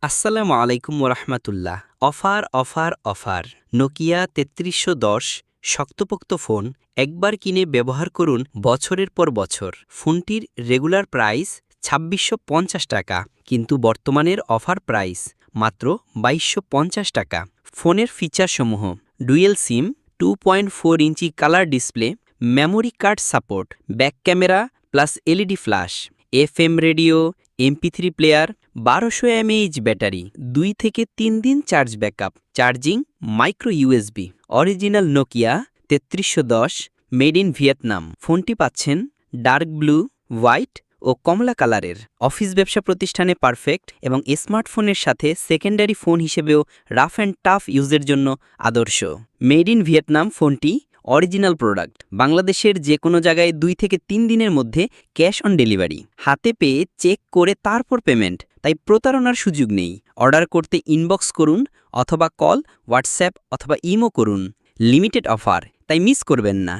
আসসালামু আলাইকুম ওরহমাতুল্লাহ। Offer offer offer. নোকিয়া ৩৩১০ শক্তপোক্ত ফোন একবার কিনে ব্যবহার করুন বছরের পর বছর। ফোনটির রেগুলার প্রাইস ২৬৫০ টাকা, কিন্তু বর্তমানের অফার প্রাইস মাত্র ২২৫০ টাকা। ফোনের ফিচারসমূহ: dual SIM, 2.4 inch colour display, memory card support, back camera plus LED flash, FM radio, MP3 player, ১২০০ mAh battery, ২ থেকে ৩ দিন charge backup, charging micro USB. Original Nokia ৩৩১০, made in Vietnam. ফোনটি পাচ্ছেন dark blue, white ও কমলা কালারের। Office ব্যবসা প্রতিষ্ঠানে perfect এবং স্মার্টফোনের সাথে সেকেন্ডারি ফোন হিসেবেও রাফ অ্যান্ড টাফ ইউজের জন্য আদর্শ। মেড ইন ভিয়েতনাম ফোনটি অরিজিনাল প্রোডাক্ট। বাংলাদেশের যে কোনো জায়গায় ২ থেকে ৩ দিনের মধ্যে ক্যাশ অন ডেলিভারি। হাতে পেয়ে চেক করে তারপর পেমেন্ট, তাই প্রতারণার সুযোগ নেই। অর্ডার করতে ইনবক্স করুন অথবা কল, হোয়াটসঅ্যাপ অথবা ইমো করুন। লিমিটেড অফার, তাই মিস করবেন না।